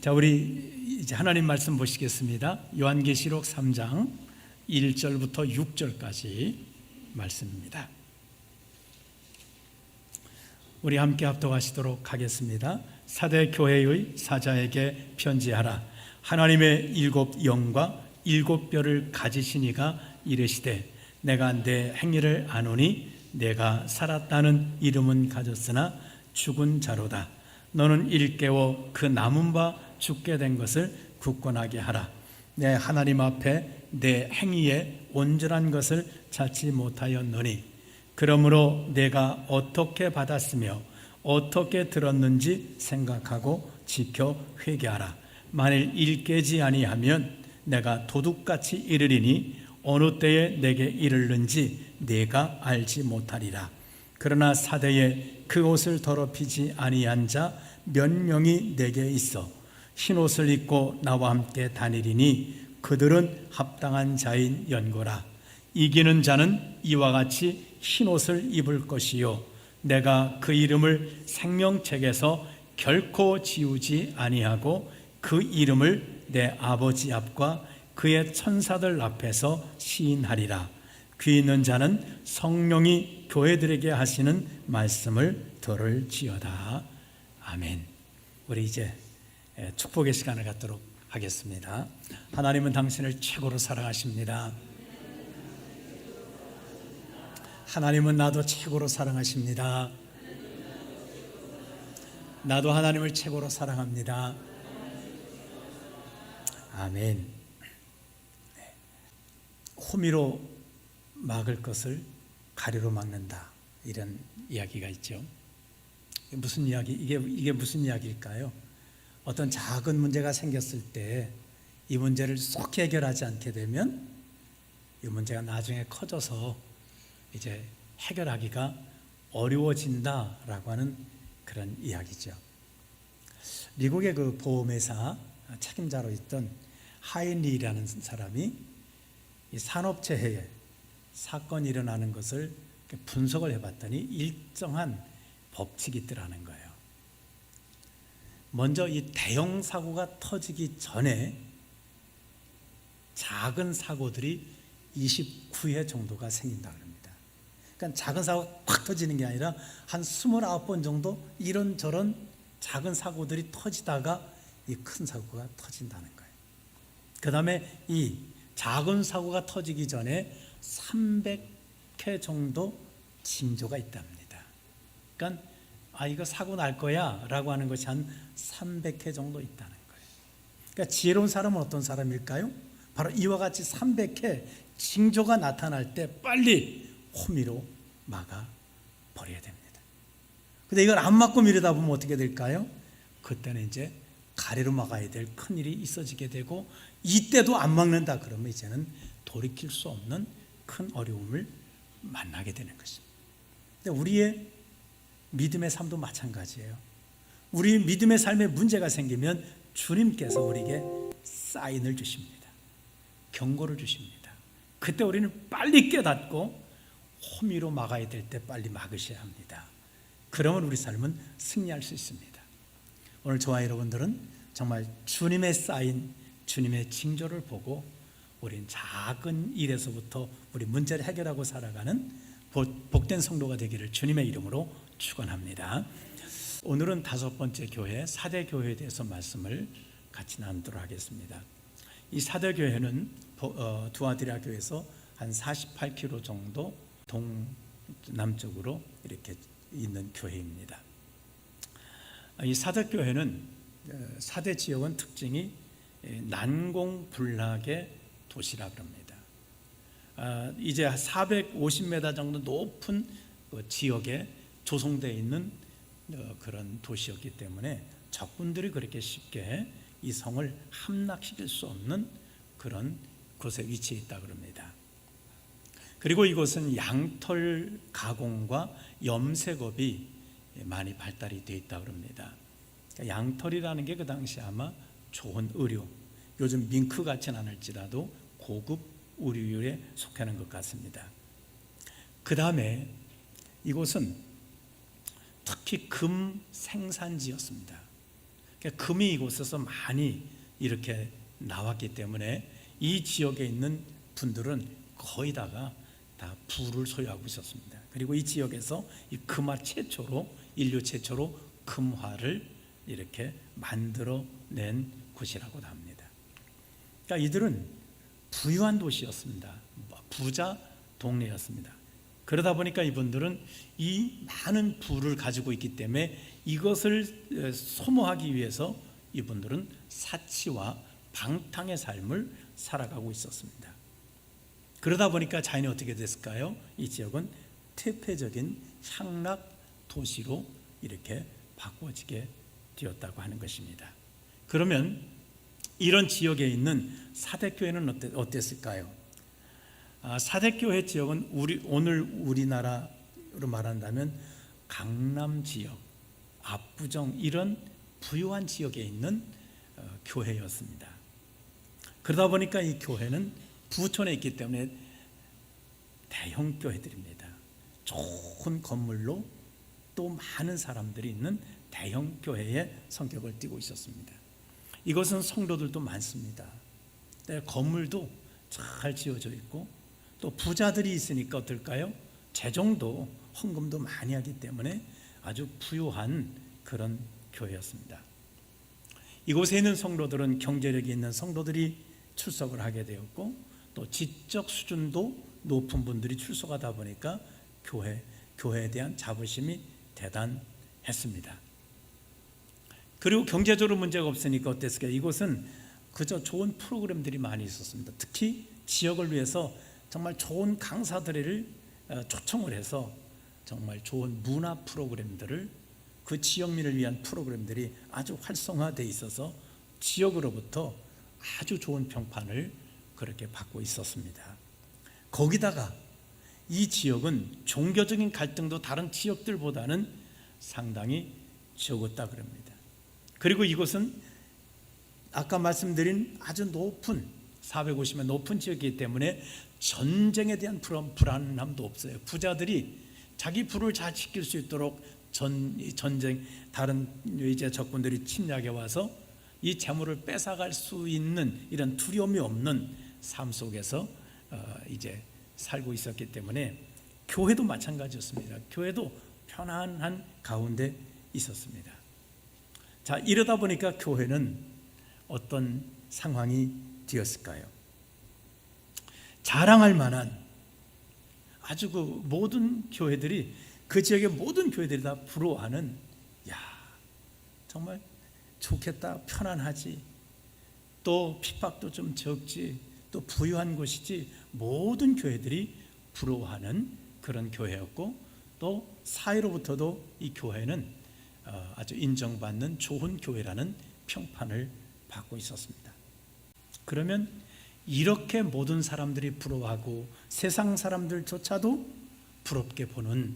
자, 우리 이제 하나님 말씀 보시겠습니다. 요한계시록 3장 1절부터 6절까지 말씀입니다. 우리 함께 합독하시도록 하겠습니다. 사대 교회의 사자에게 편지하라. 하나님의 일곱 영과 일곱 뼈를 가지신 이가 이르시되 내가 내 행위를 아노니 내가 살았다는 이름은 가졌으나 죽은 자로다. 너는 일깨워 그 남은 바 죽게 된 것을 굳건하게 하라. 내 하나님 앞에 내 행위에 온전한 것을 찾지 못하였노니 그러므로 내가 어떻게 받았으며 어떻게 들었는지 생각하고 지켜 회개하라. 만일 일깨지 아니하면 내가 도둑같이 이르리니 어느 때에 내게 이르는지 내가 알지 못하리라. 그러나 사대에 그 옷을 더럽히지 아니한 자 몇 명이 내게 있어 흰옷을 입고 나와 함께 다니리니 그들은 합당한 자인 연고라. 이기는 자는 이와 같이 흰옷을 입을 것이요 내가 그 이름을 생명책에서 결코 지우지 아니하고 그 이름을 내 아버지 앞과 그의 천사들 앞에서 시인하리라. 귀 있는 자는 성령이 교회들에게 하시는 말씀을 들을지어다. 아멘. 우리 이제 축복의 시간을 갖도록 하겠습니다. 하나님은 당신을 최고로 사랑하십니다. 하나님은 나도 최고로 사랑하십니다. 나도 하나님을 최고로 사랑합니다. 아멘. 호미로 막을 것을 가리로 막는다, 이런 이야기가 있죠. 무슨 이야기? 이게 무슨 이야기일까요? 어떤 작은 문제가 생겼을 때 이 문제를 쏙 해결하지 않게 되면 이 문제가 나중에 커져서 이제 해결하기가 어려워진다라고 하는 그런 이야기죠. 미국의 그 보험회사 책임자로 있던 하인리라는 사람이 이 산업재해에 사건이 일어나는 것을 분석을 해봤더니 일정한 법칙이 있더라는 거예요. 먼저 이 대형 사고가 터지기 전에 작은 사고들이 29회 정도가 생긴다고 합니다. 그러니까 작은 사고가 팍 터지는 게 아니라 한 29번 정도 이런저런 작은 사고들이 터지다가 이 큰 사고가 터진다는 거예요. 그 다음에 이 작은 사고가 터지기 전에 300회 정도 징조가 있답니다. 그러니까 이거 사고 날 거야 라고 하는 것이 한 300회 정도 있다는 거예요. 그러니까 지혜로운 사람은 어떤 사람일까요? 바로 이와 같이 300회 징조가 나타날 때 빨리 호미로 막아 버려야 됩니다. 근데 이걸 안 막고 미루다 보면 어떻게 될까요? 그때는 이제 가래로 막아야 될 큰일이 있어지게 되고, 이때도 안 막는다 그러면 이제는 돌이킬 수 없는 큰 어려움을 만나게 되는 것입니다. 근데 우리의 믿음의 삶도 마찬가지예요. 우리 믿음의 삶에 문제가 생기면 주님께서 우리에게 사인을 주십니다. 경고를 주십니다. 그때 우리는 빨리 깨닫고 호미로 막아야 될 때 빨리 막으셔야 합니다. 그러면 우리 삶은 승리할 수 있습니다. 오늘 저와 여러분들은 정말 주님의 사인, 주님의 징조를 보고 우린 작은 일에서부터 우리 문제를 해결하고 살아가는 복된 성도가 되기를 주님의 이름으로 축원합니다. 오늘은 5번째 교회, 사대 교회에 대해서 말씀을 같이 나누도록 하겠습니다. 이 사대 교회는 두아디라교에서 한 48km 정도 동남쪽으로 이렇게 있는 교회입니다. 이 사대 교회는 사대 지역은 특징이 난공불락의 도시라 그럽니다. 이제 450m 정도 높은 지역에 조성되어 있는 그런 도시였기 때문에 적군들이 그렇게 쉽게 이 성을 함락시킬 수 없는 그런 곳에 위치해 있다 그럽니다. 그리고 이곳은 양털 가공과 염색업이 많이 발달이 되어 있다 그럽니다. 양털이라는 게 그 당시 아마 좋은 의류, 요즘 밍크 같지는 않을지라도 고급 의류에 속하는 것 같습니다. 그 다음에 이곳은 특히 금 생산지였습니다. 그러니까 금이 이곳에서 많이 이렇게 나왔기 때문에 이 지역에 있는 분들은 거의 다가 다 부를 소유하고 있었습니다. 그리고 이 지역에서 이 금화 최초로, 인류 최초로 금화를 이렇게 만들어낸 곳이라고도 합니다. 그러니까 이들은 부유한 도시였습니다. 부자 동네였습니다. 그러다 보니까 이분들은 이 많은 부를 가지고 있기 때문에 이것을 소모하기 위해서 이분들은 사치와 방탕의 삶을 살아가고 있었습니다. 그러다 보니까 자연이 어떻게 됐을까요? 이 지역은 퇴폐적인 향락 도시로 이렇게 바꿔지게 되었다고 하는 것입니다. 그러면 이런 지역에 있는 사대교회는 어땠을까요? 사대교회 지역은 오늘 우리나라로 말한다면 강남 지역, 압구정 이런 부유한 지역에 있는 교회였습니다. 그러다 보니까 이 교회는 부촌에 있기 때문에 대형 교회들입니다. 좋은 건물로 또 많은 사람들이 있는 대형 교회의 성격을 띠고 있었습니다. 이것은 성도들도 많습니다. 건물도 잘 지어져 있고 또 부자들이 있으니까 어떨까요? 재정도 헌금도 많이 하기 때문에 아주 부유한 그런 교회였습니다. 이곳에 있는 성도들은 경제력이 있는 성도들이 출석을 하게 되었고 또 지적 수준도 높은 분들이 출석하다 보니까 교회에 대한 자부심이 대단했습니다. 그리고 경제적으로 문제가 없으니까 어땠을까요? 이곳은 그저 좋은 프로그램들이 많이 있었습니다. 특히 지역을 위해서 정말 좋은 강사들을 초청을 해서 정말 좋은 문화 프로그램들을 그 지역민을 위한 프로그램들이 아주 활성화되어 있어서 지역으로부터 아주 좋은 평판을 그렇게 받고 있었습니다. 거기다가 이 지역은 종교적인 갈등도 다른 지역들보다는 상당히 적었다 그럽니다. 그리고 이곳은 아까 말씀드린 아주 높은 450면 높은 지역이기 때문에 전쟁에 대한 불안함도 없어요. 부자들이 자기 부를 잘 지킬 수 있도록 전쟁 다른 이제 적군들이 침략해 와서 이 재물을 뺏어갈 수 있는 이런 두려움이 없는 삶 속에서 이제 살고 있었기 때문에 교회도 마찬가지였습니다. 교회도 편안한 가운데 있었습니다. 자, 이러다 보니까 교회는 어떤 상황이 되었을까요? 자랑할 만한 아주 그 모든 교회들이 그 지역의 모든 교회들이 다 부러워하는 야 정말 좋겠다 편안하지 또 핍박도 좀 적지 또 부유한 곳이지 모든 교회들이 부러워하는 그런 교회였고 또 사회로부터도 이 교회는 아주 인정받는 좋은 교회라는 평판을 받고 있었습니다. 그러면 이렇게 모든 사람들이 부러워하고 세상 사람들조차도 부럽게 보는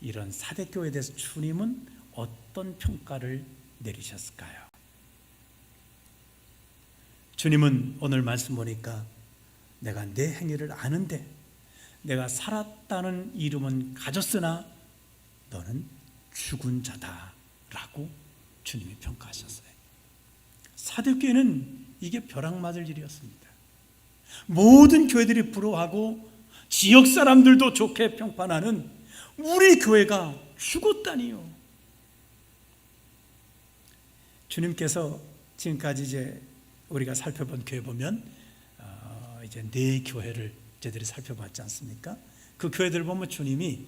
이런 사대교회에 대해서 주님은 어떤 평가를 내리셨을까요? 주님은 오늘 말씀 보니까 내가 내 행위를 아는데 내가 살았다는 이름은 가졌으나 너는 죽은 자다라고 주님이 평가하셨어요. 사대교회는 이게 벼락맞을 일이었습니다. 모든 교회들이 부러워하고 지역 사람들도 좋게 평판하는 우리 교회가 죽었다니요. 주님께서 지금까지 이제 우리가 살펴본 교회 보면 이제 네 교회를 저희들이 살펴봤지 않습니까? 그 교회들 보면 주님이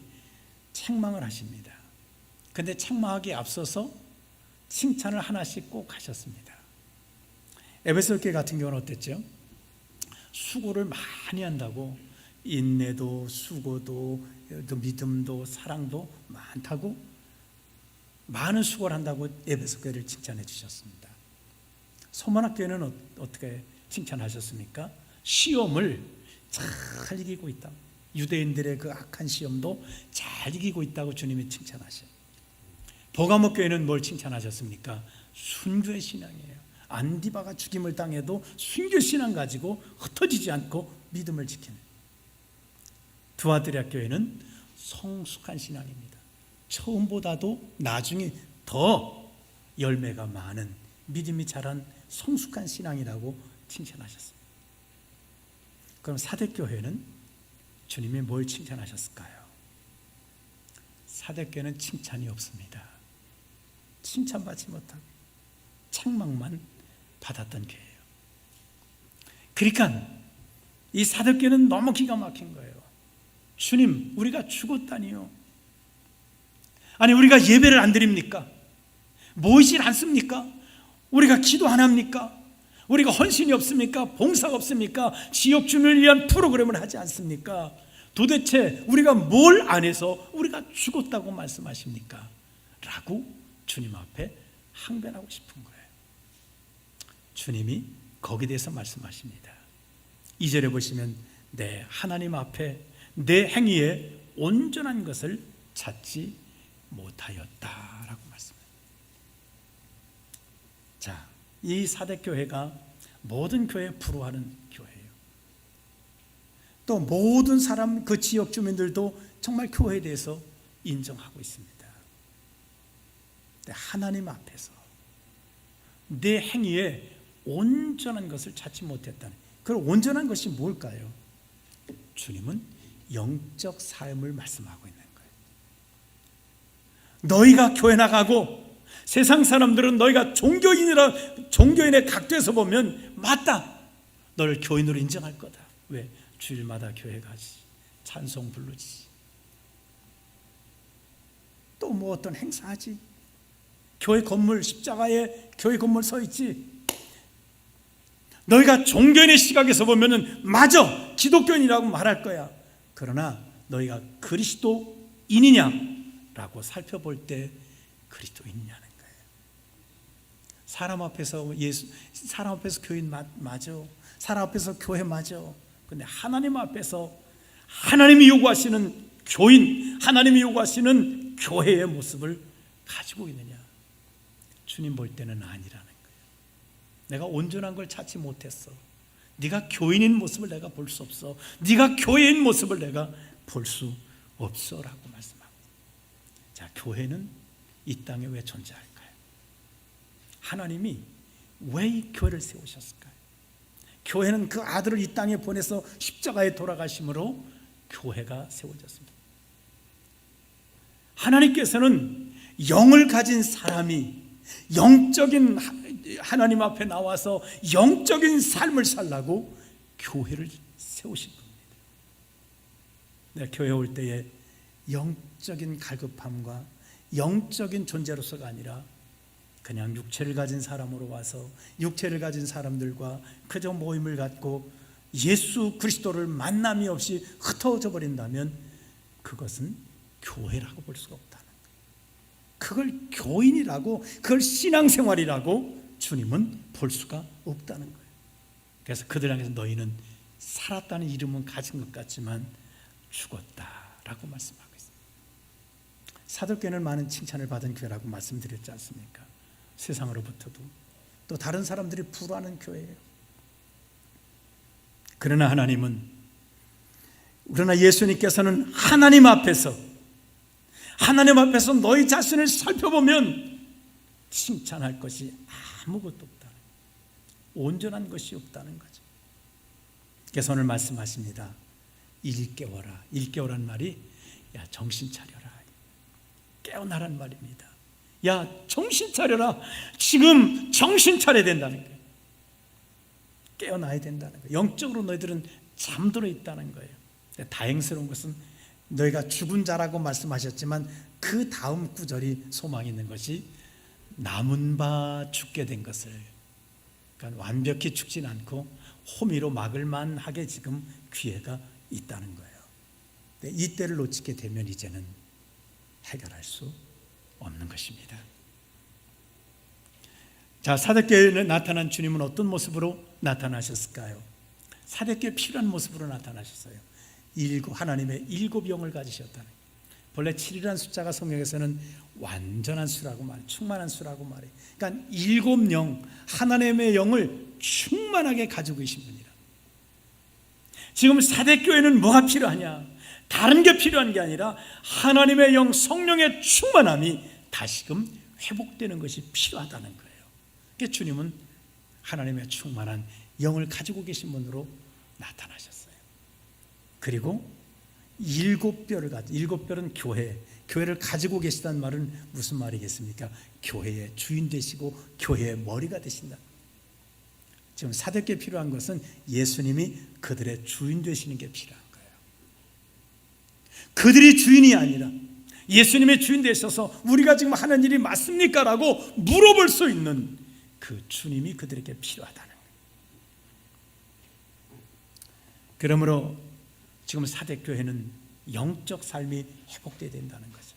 책망을 하십니다. 근데 책망하기에 앞서서 칭찬을 하나씩 꼭 하셨습니다. 에베소 교회 같은 경우는 어땠죠? 수고를 많이 한다고 인내도 수고도 믿음도 사랑도 많다고 많은 수고를 한다고 에베소 교회를 칭찬해 주셨습니다. 소만학 교회는 어떻게 칭찬하셨습니까? 시험을 잘 이기고 있다. 유대인들의 그 악한 시험도 잘 이기고 있다고 주님이 칭찬하셔요. 보가목 교회는 뭘 칭찬하셨습니까? 순교의 신앙이에요. 안디바가 죽임을 당해도 순교 신앙 가지고 흩어지지 않고 믿음을 지키는. 두아드리아 교회는 성숙한 신앙입니다. 처음보다도 나중에 더 열매가 많은 믿음이 자란 성숙한 신앙이라고 칭찬하셨습니다. 그럼 사대교회는 주님이 뭘 칭찬하셨을까요? 사대교회는 칭찬이 없습니다. 칭찬받지 못하고 책망만 받았던 교회예요. 그러니까 이 사대교회는 너무 기가 막힌 거예요. 주님, 우리가 죽었다니요. 아니, 우리가 예배를 안 드립니까? 모이질 않습니까? 우리가 기도 안 합니까? 우리가 헌신이 없습니까? 봉사가 없습니까? 지역 주민을 위한 프로그램을 하지 않습니까? 도대체 우리가 뭘 안 해서 우리가 죽었다고 말씀하십니까? 라고 주님 앞에 항변하고 싶은 거예요. 주님이 거기에 대해서 말씀하십니다. 2절에 보시면 내 하나님 앞에 내 행위에 온전한 것을 찾지 못하였다라고 말씀합니다. 자, 이 사대교회가 모든 교회에 불화하는 교회예요. 또 모든 사람, 그 지역 주민들도 정말 교회에 대해서 인정하고 있습니다. 하나님 앞에서 내 행위에 온전한 것을 찾지 못했다는, 그 온전한 것이 뭘까요? 주님은 영적 삶을 말씀하고 있는 거예요. 너희가 교회 나가고 세상 사람들은 너희가 종교인의 각도에서 보면 맞다, 너를 교인으로 인정할 거다. 왜? 주일마다 교회 가지, 찬송 부르지, 또 뭐 어떤 행사하지, 교회 건물, 십자가에 교회 건물 서 있지. 너희가 종교인의 시각에서 보면은 맞아, 기독교인이라고 말할 거야. 그러나 너희가 그리스도인이냐라고 살펴볼 때 그리스도인이냐는 거예요. 사람 앞에서 사람 앞에서 교인 맞아, 사람 앞에서 교회 맞아. 근데 하나님 앞에서 하나님이 요구하시는 교인, 하나님이 요구하시는 교회의 모습을 가지고 있느냐? 주님 볼 때는 아니라는 거예요. 내가 온전한 걸 찾지 못했어. 네가 교인인 모습을 내가 볼 수 없어. 네가 교회인 모습을 내가 볼 수 없어 라고 말씀하고. 자, 교회는 이 땅에 왜 존재할까요? 하나님이 왜 이 교회를 세우셨을까요? 교회는 그 아들을 이 땅에 보내서 십자가에 돌아가심으로 교회가 세워졌습니다. 하나님께서는 영을 가진 사람이 영적인 하나님 앞에 나와서 영적인 삶을 살라고 교회를 세우신 겁니다. 내가 교회 올 때에 영적인 갈급함과 영적인 존재로서가 아니라 그냥 육체를 가진 사람으로 와서 육체를 가진 사람들과 그저 모임을 갖고 예수 그리스도를 만남이 없이 흩어져 버린다면 그것은 교회라고 볼 수가 없다는 거예요. 그걸 교인이라고, 그걸 신앙생활이라고 주님은 볼 수가 없다는 거예요. 그래서 그들 향해서 너희는 살았다는 이름은 가진 것 같지만 죽었다라고 말씀하고 있습니다. 사도교회는 많은 칭찬을 받은 교회라고 말씀드렸지 않습니까? 세상으로부터도, 또 다른 사람들이 불화하는 교회예요. 그러나 예수님께서는 하나님 앞에서 너희 자신을 살펴보면 칭찬할 것이 아무것도 없다, 온전한 것이 없다는 거죠. 그래서 오늘 말씀하십니다. 일깨워라. 일깨워란 말이 야, 정신 차려라, 깨어나란 말입니다. 야, 정신 차려라. 지금 정신 차려야 된다는 거예요. 깨어나야 된다는 거예요. 영적으로 너희들은 잠들어 있다는 거예요. 다행스러운 것은 너희가 죽은 자라고 말씀하셨지만 그 다음 구절이 소망이 있는 것이 남은 바 죽게 된 것을, 그러니까 완벽히 죽진 않고 호미로 막을 만하게 지금 기회가 있다는 거예요. 이 때를 놓치게 되면 이제는 해결할 수 없는 것입니다. 자, 사대교회에 나타난 주님은 어떤 모습으로 나타나셨을까요? 사대교회에 필요한 모습으로 나타나셨어요. 하나님의 7 영을 가지셨다는 거예요. 본래 7이라는 숫자가 성경에서는 완전한 수라고 말해요. 충만한 수라고 말해요. 그러니까 7 영, 하나님의 영을 충만하게 가지고 계신 분이라. 지금 사대교회는 뭐가 필요하냐? 다른 게 필요한 게 아니라 하나님의 영, 성령의 충만함이 다시금 회복되는 것이 필요하다는 거예요. 그러니까 주님은 하나님의 충만한 영을 가지고 계신 분으로 나타나셨어요. 그리고 일곱 뼈는 교회를 가지고 계시다는 말은 무슨 말이겠습니까? 교회의 주인 되시고 교회의 머리가 되신다. 지금 사도교회에 필요한 것은 예수님이 그들의 주인 되시는 게 필요한 거예요. 그들이 주인이 아니라 예수님의 주인 되셔서 우리가 지금 하는 일이 맞습니까? 라고 물어볼 수 있는 그 주님이 그들에게 필요하다는 거예요. 그러므로 지금 사대교회는 영적 삶이 회복되어야 된다는 거죠.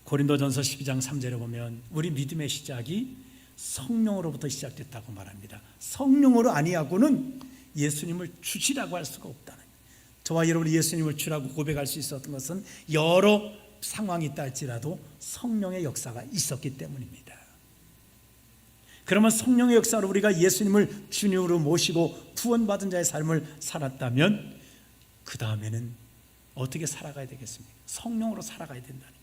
고린도전서 12장 3절에 보면 우리 믿음의 시작이 성령으로부터 시작됐다고 말합니다. 성령으로 아니하고는 예수님을 주시라고 할 수가 없다는 거예요. 저와 여러분이 예수님을 주라고 고백할 수 있었던 것은 여러 상황이 있다 할지라도 성령의 역사가 있었기 때문입니다. 그러면 성령의 역사로 우리가 예수님을 주님으로 모시고 구원받은 자의 삶을 살았다면 그 다음에는 어떻게 살아가야 되겠습니까? 성령으로 살아가야 된다는.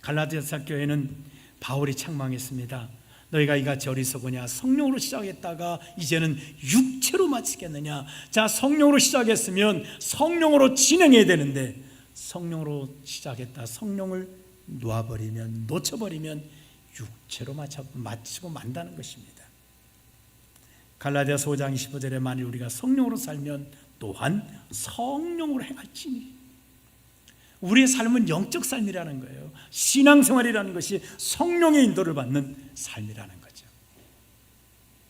갈라디아서 교회는 바울이 책망했습니다. 너희가 이같이 어리석으냐? 성령으로 시작했다가 이제는 육체로 마치겠느냐? 자, 성령으로 시작했으면 성령으로 진행해야 되는데 성령으로 시작했다 성령을 놓쳐버리면 육체로 마치고 만다는 것입니다. 갈라디아서 5장 25절에 만일 우리가 성령으로 살면 또한 성령으로 행할지니. 우리의 삶은 영적 삶이라는 거예요. 신앙생활이라는 것이 성령의 인도를 받는 삶이라는 거죠.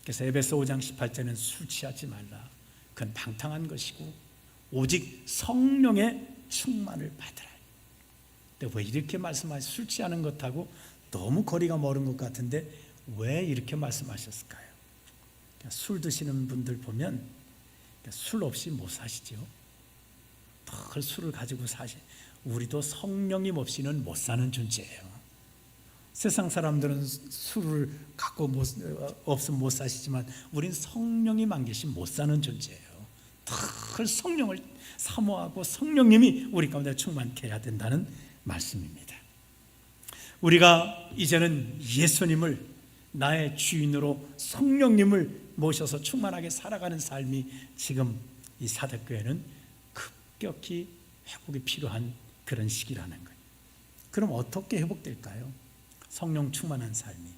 그래서 에베소 5장 18절에는 술 취하지 말라. 그건 방탕한 것이고 오직 성령의 충만을 받으라. 근데 왜 이렇게 말씀하시? 술 취하는 것하고 너무 거리가 멀은 것 같은데 왜 이렇게 말씀하셨을까요? 술 드시는 분들 보면 술 없이 못 사시죠. 늘 술을 가지고 우리도 성령님 없이는 못 사는 존재예요. 세상 사람들은 술을 갖고 없으면 못 사시지만 우린 성령님 안 계시면 못 사는 존재예요. 늘 성령을 사모하고 성령님이 우리 가운데 충만케 해야 된다는 말씀입니다. 우리가 이제는 예수님을 나의 주인으로 성령님을 모셔서 충만하게 살아가는 삶이 지금 이 사대교회는 급격히 회복이 필요한 그런 시기라는 거예요. 그럼 어떻게 회복될까요? 성령 충만한 삶이,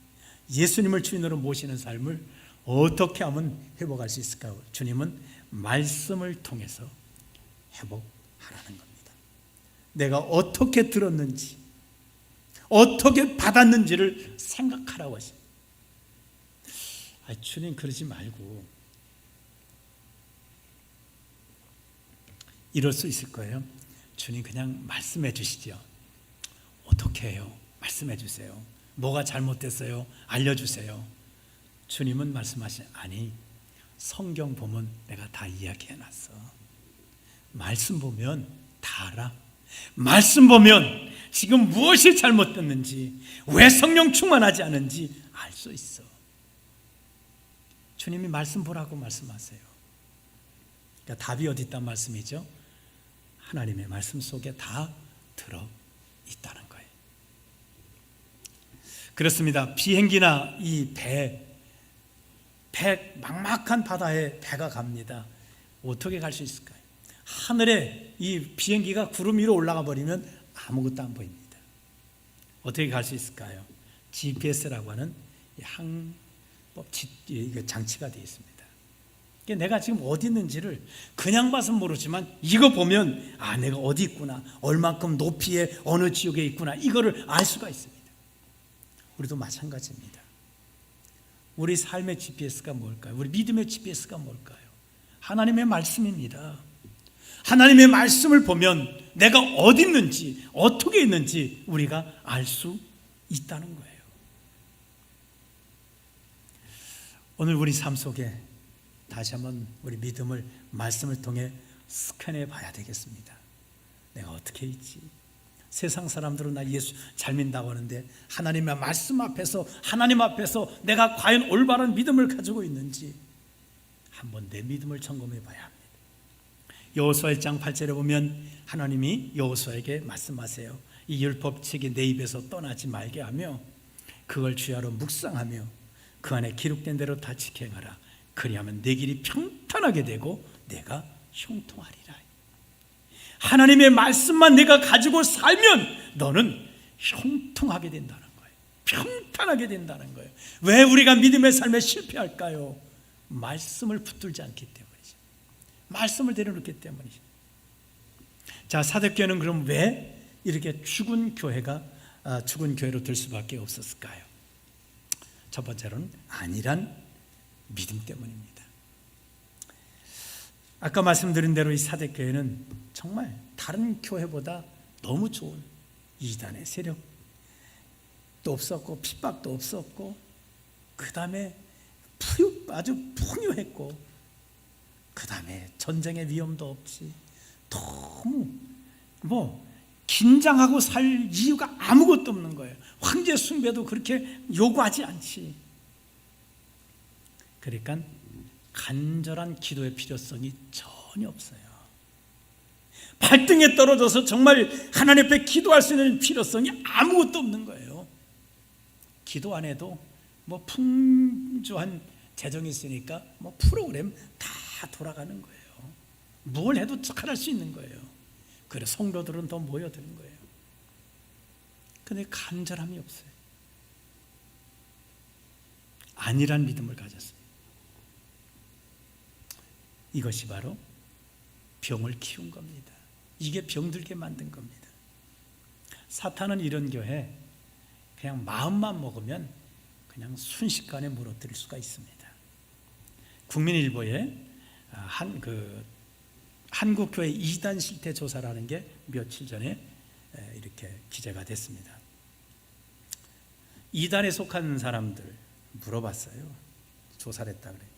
예수님을 주인으로 모시는 삶을 어떻게 하면 회복할 수 있을까요? 주님은 말씀을 통해서 회복하라는 겁니다. 내가 어떻게 들었는지, 어떻게 받았는지를 생각하라고 하십니다. 주님 그러지 말고 이럴 수 있을 거예요. 주님 그냥 말씀해 주시죠. 어떻게 해요? 말씀해 주세요. 뭐가 잘못됐어요? 알려주세요. 주님은 아니 성경 보면 내가 다 이야기해 놨어. 말씀 보면 다 알아. 말씀 보면 지금 무엇이 잘못됐는지, 왜 성령 충만하지 않은지 알 수 있어. 주님이 말씀 보라고 말씀하세요. 그러니까 답이 어디 있단 말씀이죠? 하나님의 말씀 속에 다 들어있다는 거예요. 그렇습니다. 비행기나 이 배 막막한 바다에 배가 갑니다. 어떻게 갈 수 있을까요? 하늘에 이 비행기가 구름 위로 올라가 버리면 아무것도 안 보입니다. 어떻게 갈 수 있을까요? GPS라고 하는 항법 장치가 되어 있습니다. 내가 지금 어디 있는지를 그냥 봐서는 모르지만 이거 보면 내가 어디 있구나, 얼만큼 높이에 어느 지역에 있구나, 이거를 알 수가 있습니다. 우리도 마찬가지입니다. 우리 삶의 GPS가 뭘까요? 우리 믿음의 GPS가 뭘까요? 하나님의 말씀입니다. 하나님의 말씀을 보면 내가 어디 있는지, 어떻게 있는지 우리가 알 수 있다는 거예요. 오늘 우리 삶 속에 다시 한번 우리 믿음을 말씀을 통해 스캔해 봐야 되겠습니다. 내가 어떻게 있지? 세상 사람들은 나 예수 잘 믿는다고 하는데 하나님의 말씀 앞에서, 하나님 앞에서 내가 과연 올바른 믿음을 가지고 있는지 한번 내 믿음을 점검해 봐야 합니다. 여호수아 1장 8절에 보면 하나님이 여호수아에게 말씀하세요. 이 율법책이 내 입에서 떠나지 말게 하며 그걸 주야로 묵상하며 그 안에 기록된 대로 다 지켜행하라. 그리하면 내 길이 평탄하게 되고 내가 형통하리라. 하나님의 말씀만 내가 가지고 살면 너는 형통하게 된다는 거예요. 평탄하게 된다는 거예요. 왜 우리가 믿음의 삶에 실패할까요? 말씀을 붙들지 않기 때문이죠. 말씀을 내려놓기 때문이죠. 자, 사도교회는 그럼 왜 이렇게 죽은 교회로 될 수밖에 없었을까요? 첫 번째로는 안일한 믿음 때문입니다. 아까 말씀드린 대로 이 사도교회는 정말 다른 교회보다 너무 좋은 이단의 세력도 없었고 핍박도 없었고 그 다음에 아주 풍요했고 그 다음에 전쟁의 위험도 없지. 너무 긴장하고 살 이유가 아무것도 없는 거예요. 황제 숭배도 그렇게 요구하지 않지. 그러니까 간절한 기도의 필요성이 전혀 없어요. 발등에 떨어져서 정말 하나님 앞에 기도할 수 있는 필요성이 아무것도 없는 거예요. 기도 안 해도 풍조한 재정이 있으니까 프로그램 다 돌아가는 거예요. 뭘 해도 잘할 수 있는 거예요. 그래서 성도들은 더 모여드는 거예요. 근데 간절함이 없어요. 안일한 믿음을 가졌어요. 이것이 바로 병을 키운 겁니다. 이게 병들게 만든 겁니다. 사탄은 이런 교회 그냥 마음만 먹으면 그냥 순식간에 무너뜨릴 수가 있습니다. 국민일보에 한국교회 이단 실태 조사라는 게 며칠 전에 이렇게 기재가 됐습니다. 이단에 속한 사람들 물어봤어요. 조사를 했다 그래요.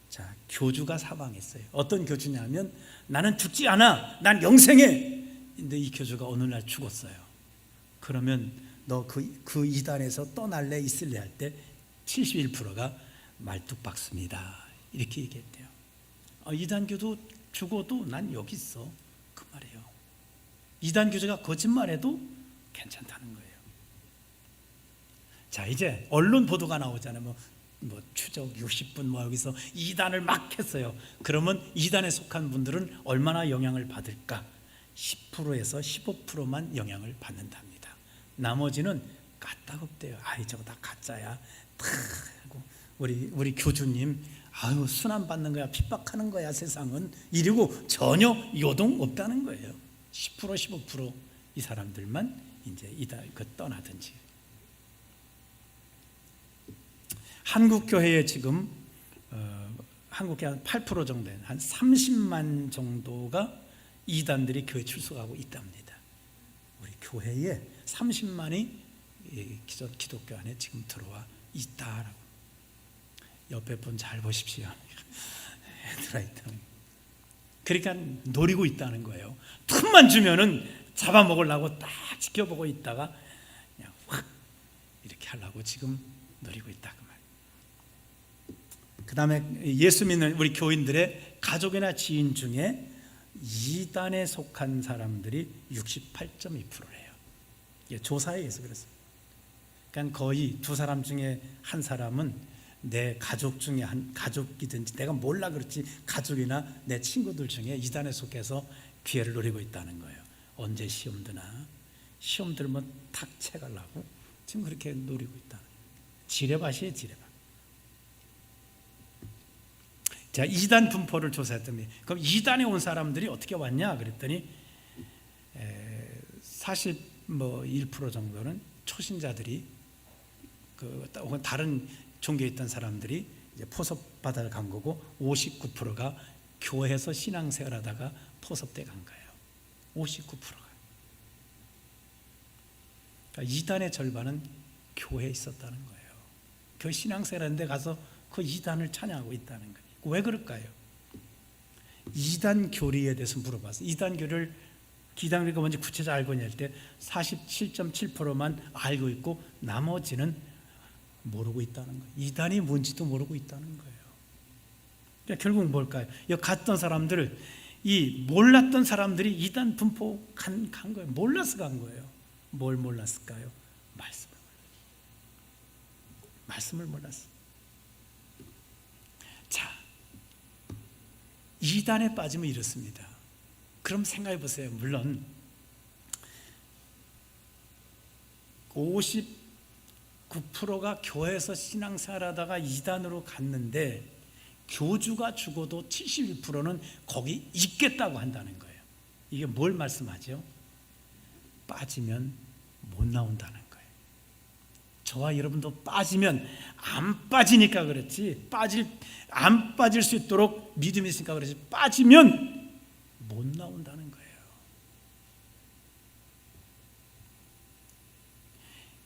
자, 교주가 사망했어요. 어떤 교주냐면 나는 죽지 않아, 난 영생해. 근데 이 교주가 어느 날 죽었어요. 그러면 너 그 이단에서 떠날래 있을래 할 때 71%가 말뚝박습니다. 이렇게 얘기했대요. 이단 교도 죽어도 난 여기 있어. 그 말이에요. 이단 교주가 거짓말해도 괜찮다는 거예요. 자, 이제 언론 보도가 나오잖아요. 추적 60분 여기서 이단을 막 했어요. 그러면 이단에 속한 분들은 얼마나 영향을 받을까? 10%에서 15%만 영향을 받는답니다. 나머지는 까딱없대요. 저거 다 가짜야. 우리 교주님 순환 받는 거야, 핍박하는 거야 세상은. 이러고 전혀 요동 없다는 거예요. 10% 15% 이 사람들만 이제 떠나든지. 한국교회에 지금 한국교회 한 8% 정도 되는 한 30만 정도가 이단들이 교회 출석하고 있답니다. 우리 교회에 30만이 기독교 안에 지금 들어와 있다라고. 옆에 분 잘 보십시오. 그러니까 노리고 있다는 거예요. 틈만 주면은 잡아먹으려고 딱 지켜보고 있다가 그냥 확 이렇게 하려고 지금 노리고 있다 그 말. 그 다음에 예수 믿는 우리 교인들의 가족이나 지인 중에 이단에 속한 사람들이 68.2%래요. 조사에 의해서 그랬어요. 그러니까 거의 두 사람 중에 한 사람은 내 가족 중에 한 가족이든지 내가 몰라 그렇지 가족이나 내 친구들 중에 이단에 속해서 기회를 노리고 있다는 거예요. 언제 시험 드나? 시험 들면 탁 채가려고 지금 그렇게 노리고 있다. 지뢰밭이에요, 지뢰밭. 자, 이단 분포를 조사했더니 그럼 이단에 온 사람들이 어떻게 왔냐 그랬더니 41% 정도는 초신자들이 혹은 다른 종교에 있던 사람들이 이제 포섭받아 간 거고 59%가 교회에서 신앙생활하다가 포섭돼 간 거예요. 59%가. 그러니까 이단의 절반은 교회에 있었다는 거예요. 교회 신앙생활하는데 가서 그 이단을 찬양하고 있다는 거예요. 왜 그럴까요? 이단 교리에 대해서 물어봤어요. 이단 교리를 기당리가 뭔지 구체적으로 알고 있냐 할 때 47.7%만 알고 있고 나머지는 모르고 있다는 거예요. 이단이 뭔지도 모르고 있다는 거예요. 그러니까 결국 뭘까요? 여기 갔던 사람들, 이 몰랐던 사람들이 이단 분포 간 거예요. 몰라서 간 거예요. 뭘 몰랐을까요? 말씀을 몰랐어요. 자, 이단에 빠지면 이렇습니다. 그럼 생각해 보세요. 물론 59%가 교회에서 신앙생활하다가 이단으로 갔는데 교주가 죽어도 71%는 거기 있겠다고 한다는 거예요. 이게 뭘 말씀하죠? 빠지면 못 나온다는 거예요. 저와 여러분도 빠지면 안 빠지니까 그렇지, 안 빠질 수 있도록 믿음이 있으니까 그렇지, 빠지면 못 나온다는 거예요.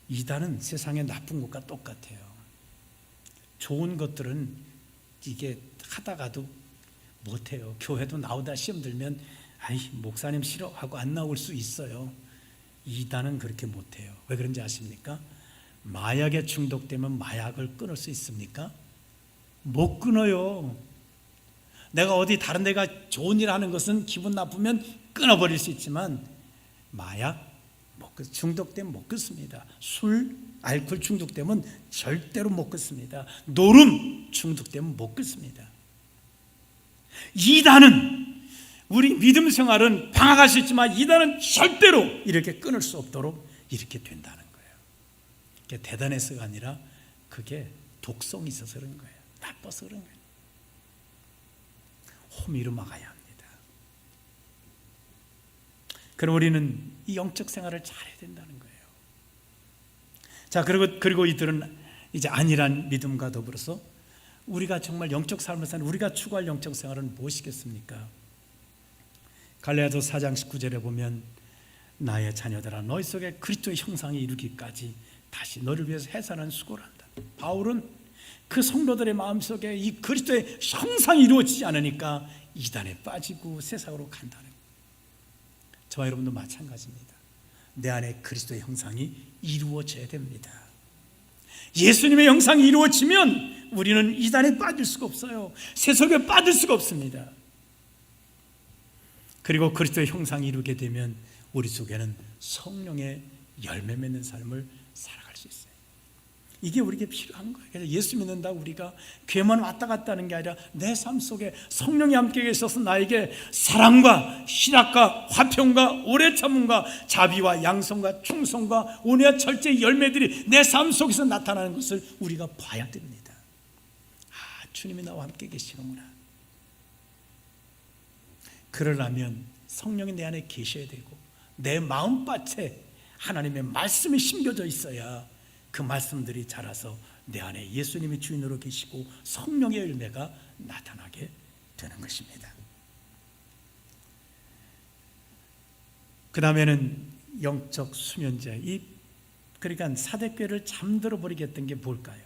이단은 세상의 나쁜 것과 똑같아요. 좋은 것들은 이게 하다가도 못해요. 교회도 나오다 시험 들면 목사님 싫어하고 안 나올 수 있어요. 이단은 그렇게 못해요. 왜 그런지 아십니까? 마약에 중독되면 마약을 끊을 수 있습니까? 못 끊어요. 내가 어디 다른 데가 좋은 일 하는 것은 기분 나쁘면 끊어버릴 수 있지만 마약 중독되면 못 끊습니다. 술, 알코올 중독되면 절대로 못 끊습니다. 노름 중독되면 못 끊습니다. 이단은, 우리 믿음 생활은 방황할 수 있지만 이단은 절대로 이렇게 끊을 수 없도록 이렇게 된다는 거예요. 그게 대단해서가 아니라 그게 독성이 있어서 그런 거예요. 나빠서 그런 거예요. 호미로 막아야 합니다. 그럼 우리는 이 영적 생활을 잘해야 된다는 거예요. 자, 그리고 이들은 이제 안일한 믿음과 더불어서 우리가 정말 영적 삶을 사는, 우리가 추구할 영적 생활은 무엇이겠습니까? 갈라디아서 4장 19절에 보면 나의 자녀들아 너희 속에 그리스도의 형상이 이루기까지 다시 너를 위해서 해산하는 수고를 한다. 바울은 그 성도들의 마음속에 이 그리스도의 형상이 이루어지지 않으니까 이단에 빠지고 세상으로 간다는 거예요. 저와 여러분도 마찬가지입니다. 내 안에 그리스도의 형상이 이루어져야 됩니다. 예수님의 형상이 이루어지면 우리는 이단에 빠질 수가 없어요. 세속에 빠질 수가 없습니다. 그리고 그리스도의 형상이 이루게 되면 우리 속에는 성령의 열매 맺는 삶을 살아갈 수 있어요. 이게 우리에게 필요한 거예요. 그래서 예수 믿는다고 우리가 교회만 왔다 갔다 하는 게 아니라 내 삶 속에 성령이 함께 계셔서 나에게 사랑과 희락과 화평과 오래 참음과 자비와 양성과 충성과 온유와 절제의 열매들이 내 삶 속에서 나타나는 것을 우리가 봐야 됩니다. 주님이 나와 함께 계시는구나. 그러려면 성령이 내 안에 계셔야 되고 내 마음밭에 하나님의 말씀이 심겨져 있어야 그 말씀들이 자라서 내 안에 예수님이 주인으로 계시고 성령의 열매가 나타나게 되는 것입니다. 그 다음에는 영적 수면제. 그러니까 사대교회를 잠들어 버리게 했던 게 뭘까요?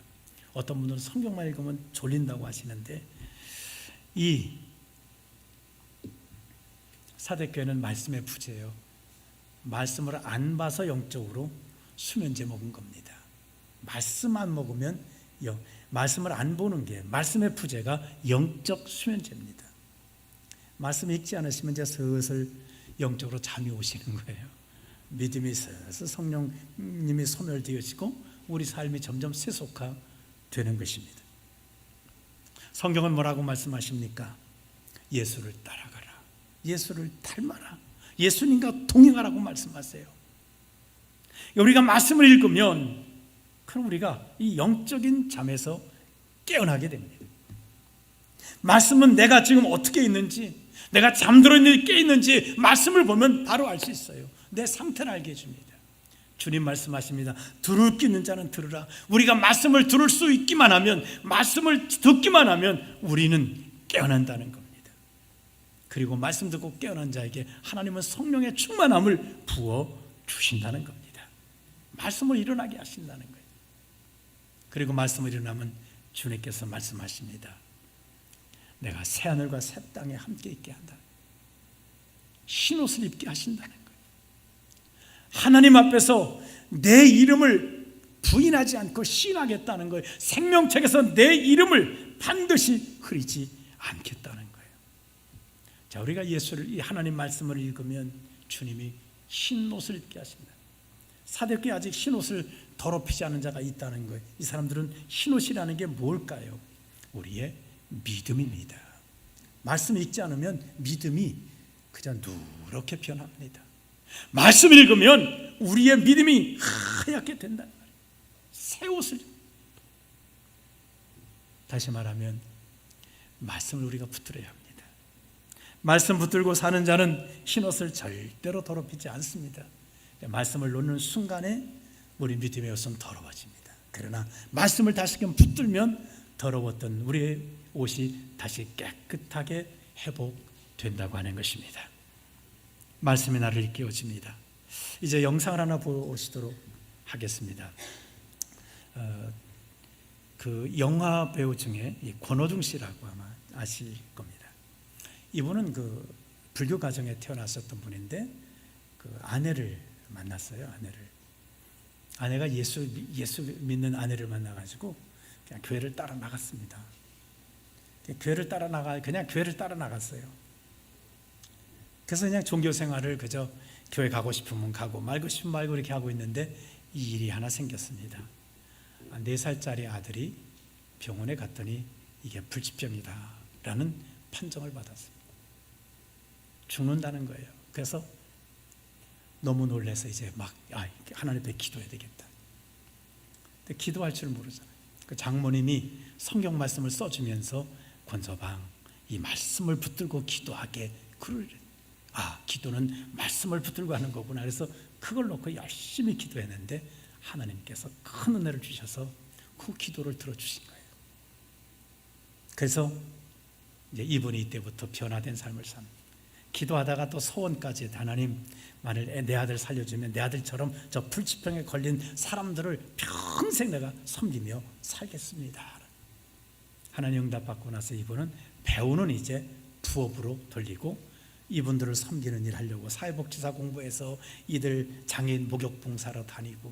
어떤 분들은 성경만 읽으면 졸린다고 하시는데 이 사대교회는 말씀의 부재예요. 말씀을 안 봐서 영적으로 수면제 먹은 겁니다. 말씀 안 먹으면 말씀을 안 보는 게, 말씀의 부재가 영적 수면제입니다. 말씀 읽지 않으시면 이제 슬슬 영적으로 잠이 오시는 거예요. 믿음이 슬슬 성령님이 소멸되어지고 우리 삶이 점점 세속화되는 것입니다. 성경은 뭐라고 말씀하십니까? 예수를 따라가라, 예수를 닮아라, 예수님과 동행하라고 말씀하세요. 우리가 말씀을 읽으면 그럼 우리가 이 영적인 잠에서 깨어나게 됩니다. 말씀은 내가 지금 어떻게 있는지, 내가 잠들어 있는지 깨 있는지 말씀을 보면 바로 알 수 있어요. 내 상태를 알게 해줍니다. 주님 말씀하십니다. 들을 게 있는 자는 들으라. 우리가 말씀을 들을 수 있기만 하면, 말씀을 듣기만 하면 우리는 깨어난다는 겁니다. 그리고 말씀 듣고 깨어난 자에게 하나님은 성령의 충만함을 부어 주신다는 겁니다. 말씀을 일어나게 하신다는 거예요. 그리고 말씀을 일어나면 주님께서 말씀하십니다. 내가 새하늘과 새 땅에 함께 있게 한다. 흰옷을 입게 하신다는 거예요. 하나님 앞에서 내 이름을 부인하지 않고 시인하겠다는 거예요. 생명책에서 내 이름을 반드시 흐리지 않겠다는 거예요. 자, 우리가 예수를, 이 하나님 말씀을 읽으면 주님이 흰옷을 입게 하신다. 사대교회 아직 흰옷을 더럽히지 않은 자가 있다는 거예요. 이 사람들은 흰옷이라는 게 뭘까요? 우리의 믿음입니다. 말씀 읽지 않으면 믿음이 그냥 누렇게 변합니다. 말씀 읽으면 우리의 믿음이 하얗게 된다는 말이에요. 새 옷을. 다시 말하면 말씀을 우리가 붙들어야 합니다. 말씀 붙들고 사는 자는 흰옷을 절대로 더럽히지 않습니다. 말씀을 놓는 순간에 우리 믿음의 옷은 더러워집니다. 그러나 말씀을 다시금 붙들면 더러웠던 우리의 옷이 다시 깨끗하게 회복된다고 하는 것입니다. 말씀이 나를 일깨워줍니다. 이제 영상을 하나 보시도록 하겠습니다. 그 영화 배우 중에 권오중 씨라고 아마 아실 겁니다. 이분은 그 불교 가정에 태어났었던 분인데 그 아내를 만났어요. 아내가 예수 믿는 아내를 만나가지고 그냥 교회를 따라 나갔습니다. 그냥 교회를 따라 나갔어요. 그래서 그냥 종교 생활을 그저 교회 가고 싶으면 가고 말고 싶으면 말고 이렇게 하고 있는데 이 일이 하나 생겼습니다. 4살짜리 아들이 병원에 갔더니 이게 불치병이다라는 판정을 받았습니다. 죽는다는 거예요. 그래서 너무 놀라서 이제 막 하나님 앞에 기도해야 되겠다. 근데 기도할 줄 모르잖아요. 그 장모님이 성경 말씀을 써주면서 권서방 이 말씀을 붙들고 기도하게 기도는 말씀을 붙들고 하는 거구나. 그래서 그걸 놓고 열심히 기도했는데 하나님께서 큰 은혜를 주셔서 그 기도를 들어주신 거예요. 그래서 이제 이분이 이때부터 변화된 삶을 삽니다. 기도하다가 또 소원까지 하나님 만일 내 아들 살려주면 내 아들처럼 저 불치병에 걸린 사람들을 평생 내가 섬기며 살겠습니다. 하나님 응답받고 나서 이분은 배우는 이제 부업으로 돌리고 이분들을 섬기는 일 하려고 사회복지사 공부해서 이들 장애인 목욕봉사로 다니고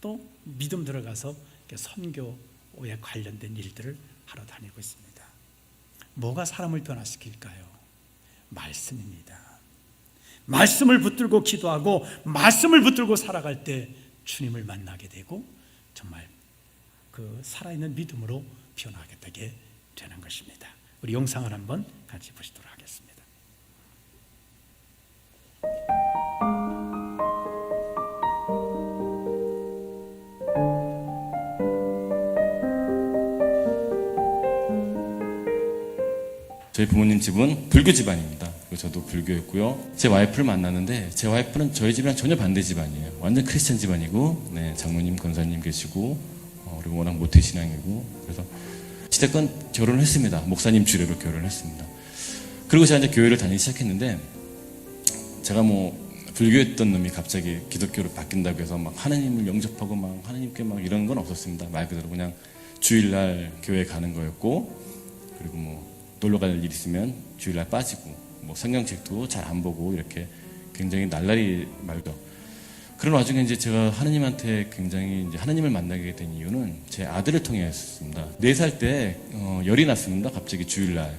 또 믿음 들어가서 선교에 관련된 일들을 하러 다니고 있습니다. 뭐가 사람을 변화시킬까요? 말씀입니다. 말씀을 붙들고 기도하고 말씀을 붙들고 살아갈 때 주님을 만나게 되고 정말 그 살아있는 믿음으로 변화하게 되게 되는 것입니다. 우리 영상을 한번 같이 보시도록 하겠습니다. 저희 부모님 집은 불교 집안입니다. 저도 불교였고요. 제 와이프를 만났는데 제 와이프는 저희 집이랑 전혀 반대 집안이에요. 완전 크리스천 집안이고 장모님, 권사님 계시고 그리고 워낙 모태신앙이고 그래서 시대건 결혼을 했습니다. 목사님 주례로 결혼을 했습니다. 그리고 제가 이제 교회를 다니기 시작했는데 제가 불교였던 놈이 갑자기 기독교로 바뀐다고 해서 막 하나님을 영접하고 막 하나님께 막 이런 건 없었습니다. 말 그대로 그냥 주일날 교회 가는 거였고 그리고 놀러 갈 일 있으면 주일날 빠지고 성경책도 잘 안 보고 이렇게 굉장히 날라리 말죠. 그런 와중에 이제 제가 하나님한테 굉장히 이제 하나님을 만나게 된 이유는 제 아들을 통해였습니다. 4살 때 열이 났습니다. 갑자기 주일날.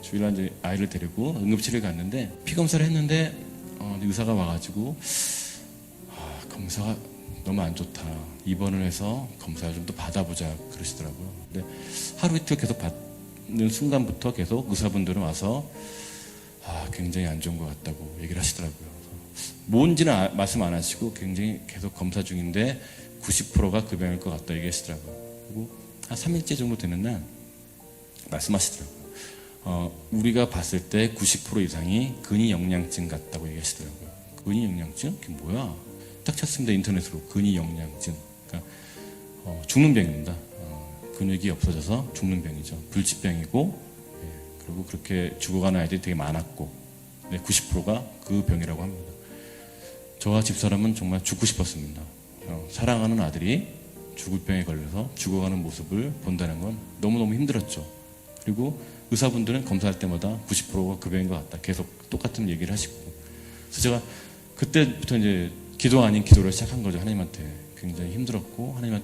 주일날 이제 아이를 데리고 응급실을 갔는데 피 검사를 했는데 의사가 와가지고 검사가 너무 안 좋다. 입원을 해서 검사를 좀 더 받아보자 그러시더라고요. 근데 하루 이틀 계속 받는 순간부터 계속 의사분들은 와서 굉장히 안 좋은 것 같다고 얘기를 하시더라고요. 뭔지는 말씀 안 하시고 굉장히 계속 검사 중인데 90%가 그 병일 것 같다 얘기하시더라고요. 그리고 한 3일째 정도 되는 날 말씀하시더라고요. 우리가 봤을 때 90% 이상이 근위영양증 같다고 얘기하시더라고요. 근위영양증? 그게 뭐야? 딱 쳤습니다. 인터넷으로 근위영양증. 그러니까 죽는 병입니다. 근육이 없어져서 죽는 병이죠. 불치병이고 그리고 그렇게 죽어가는 아이들이 되게 많았고 90%가 그 병이라고 합니다. 저와 집사람은 정말 죽고 싶었습니다. 사랑하는 아들이 죽을 병에 걸려서 죽어가는 모습을 본다는 건 너무너무 힘들었죠. 그리고 의사분들은 검사할 때마다 90%가 그 병인 것 같다. 계속 똑같은 얘기를 하시고. 그래서 제가 그때부터 이제 기도 아닌 기도를 시작한 거죠. 하나님한테. 굉장히 힘들었고 하나님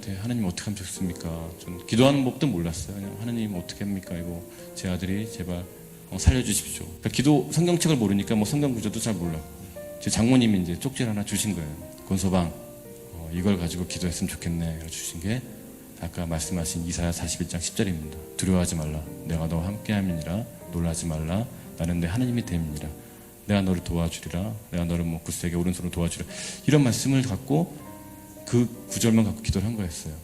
어떻게 하면 좋습니까? 저는 기도하는 법도 몰랐어요. 그냥 하나님 어떻게 합니까? 이거 제 아들이 제발 살려주십시오. 그러니까 기도 성경책을 모르니까 성경 구조도 잘 몰랐고 제 장모님이 이제 쪽지를 하나 주신 거예요. 권서방 이걸 가지고 기도했으면 좋겠네 주신 게 아까 말씀하신 이사야 41장 10절입니다. 두려워하지 말라. 내가 너와 함께함이니라. 놀라지 말라. 나는 내 하나님이 됨이니라. 내가 너를 도와주리라. 내가 너를 뭐 굳세게 오른손으로 도와주리라. 이런 말씀을 갖고 그 구절만 갖고 기도를 한 거였어요.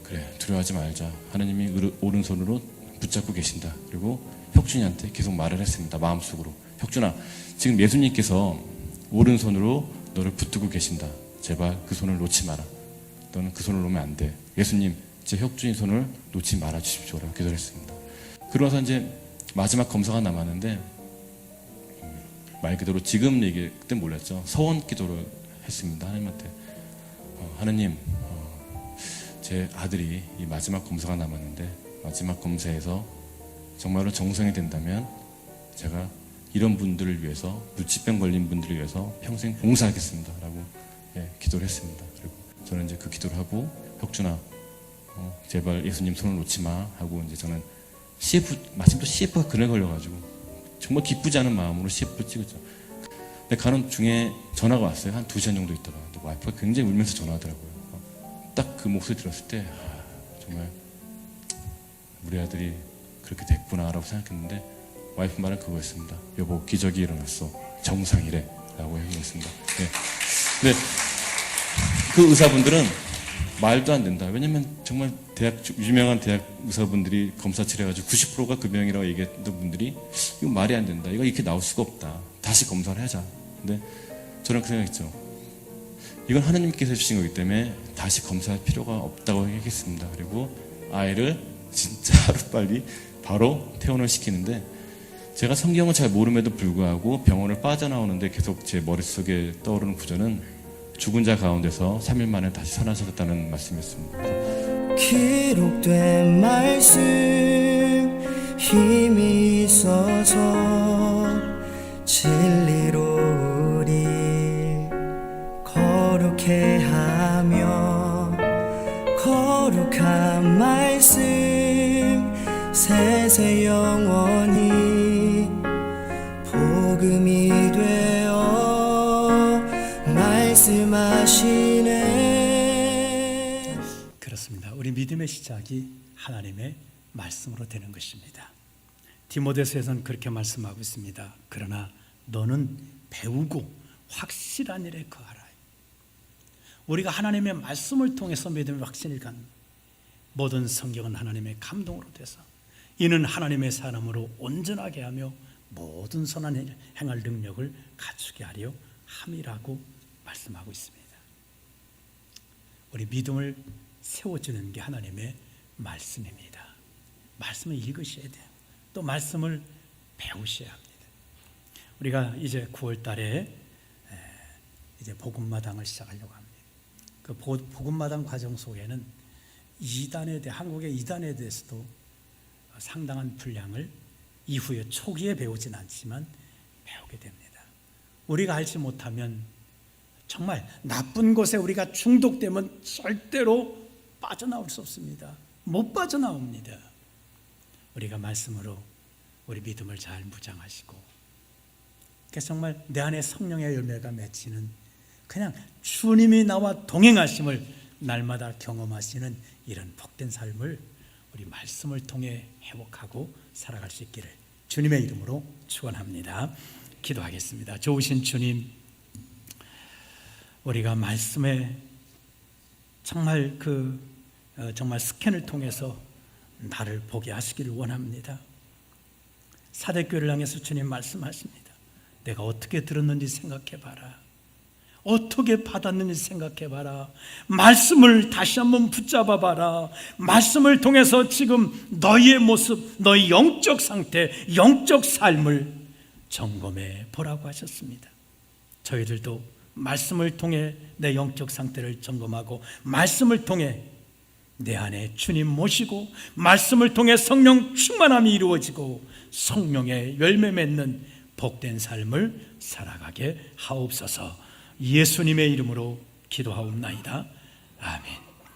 그래, 두려워하지 말자. 하나님이 오른손으로 붙잡고 계신다. 그리고 혁준이한테 계속 말을 했습니다. 마음속으로. 혁준아, 지금 예수님께서 오른손으로 너를 붙들고 계신다. 제발 그 손을 놓지 마라. 너는 그 손을 놓으면 안 돼. 예수님, 제 혁준이 손을 놓지 말아 주십시오라고 기도를 했습니다. 그러고서 이제 마지막 검사가 남았는데 말 그대로 지금 얘기 그때 몰랐죠. 서원 기도를 했습니다. 하나님한테 하나님, 제 아들이 이 마지막 검사가 남았는데 마지막 검사에서 정말로 정상이 된다면 제가 이런 분들을 위해서, 물치병 걸린 분들을 위해서 평생 봉사하겠습니다 라고 기도를 했습니다. 그리고 저는 이제 그 기도를 하고, 혁준아, 제발 예수님 손을 놓지 마 하고, 이제 저는 마침 또 CF가 그날 걸려가지고 정말 기쁘지 않은 마음으로 CF를 찍었죠. 근데 가는 중에 전화가 왔어요. 한 2시간 정도 있다가. 근데 와이프가 굉장히 울면서 전화하더라고요. 딱 그 목소리 들었을 때 정말 우리 아들이 그렇게 됐구나 라고 생각했는데, 와이프 말은 그거였습니다. 여보, 기적이 일어났어. 정상이래 라고 얘기했습니다. 네. 근데 그 의사분들은 말도 안 된다. 왜냐면 정말 유명한 대학 의사분들이 검사치를 해가지고 90%가 그 병이라고 얘기했던 분들이 이거 말이 안 된다. 이거 이렇게 나올 수가 없다. 다시 검사를 하자. 근데 저는 그 생각했죠. 이건 하나님께서 해주신 거기 때문에 다시 검사할 필요가 없다고 얘기했습니다. 그리고 아이를 진짜 하루빨리 바로 퇴원을 시키는데, 제가 성경을 잘 모름에도 불구하고 병원을 빠져나오는데 계속 제 머릿속에 떠오르는 구절은 죽은 자 가운데서 3일 만에 다시 살아나셨다는 말씀이었습니다. 기록된 말씀 힘이 있어서 진리로 우리 거룩해 하며, 거룩한 말씀 세세 영원히 복음이 되어 말씀하시네. 그렇습니다. 우리 믿음의 시작이 하나님의 말씀으로 되는 것입니다. 디모데서에서는 그렇게 말씀하고 있습니다. 그러나 너는 배우고 확실한 일에 거하라. 우리가 하나님의 말씀을 통해서 믿음의 확신을 갖는, 모든 성경은 하나님의 감동으로 돼서 이는 하나님의 사람으로 온전하게 하며 모든 선한 일을 행할 능력을 갖추게 하려 함이라고 말씀하고 있습니다. 우리 믿음을 세워주는 게 하나님의 말씀입니다. 말씀을 읽으셔야 돼요. 또 말씀을 배우셔야 합니다. 우리가 이제 9월 달에 이제 복음마당을 시작하려고 합니다. 그 복음마당 과정 속에는 이단에 대해, 한국의 이단에 대해서도 상당한 분량을 이후에 초기에 배우진 않지만 배우게 됩니다. 우리가 알지 못하면 정말 나쁜 곳에 우리가 중독되면 절대로 빠져나올 수 없습니다. 못 빠져나옵니다. 우리가 말씀으로 우리 믿음을 잘 무장하시고, 그래서 정말 내 안에 성령의 열매가 맺히는, 그냥 주님이 나와 동행하심을 날마다 경험하시는 이런 복된 삶을 우리 말씀을 통해 회복하고 살아갈 수 있기를 주님의 이름으로 축원합니다. 기도하겠습니다. 좋으신 주님, 우리가 말씀에 정말 정말 스캔을 통해서 나를 보게 하시기를 원합니다. 사대교회를 향해서 주님 말씀하십니다. 내가 어떻게 들었는지 생각해봐라. 어떻게 받았는지 생각해봐라. 말씀을 다시 한번 붙잡아봐라. 말씀을 통해서 지금 너희의 모습, 너희 영적 상태, 영적 삶을 점검해 보라고 하셨습니다. 저희들도 말씀을 통해 내 영적 상태를 점검하고, 말씀을 통해 내 안에 주님 모시고, 말씀을 통해 성령 충만함이 이루어지고 성령의 열매 맺는 복된 삶을 살아가게 하옵소서. 예수님의 이름으로 기도하옵나이다. 아멘.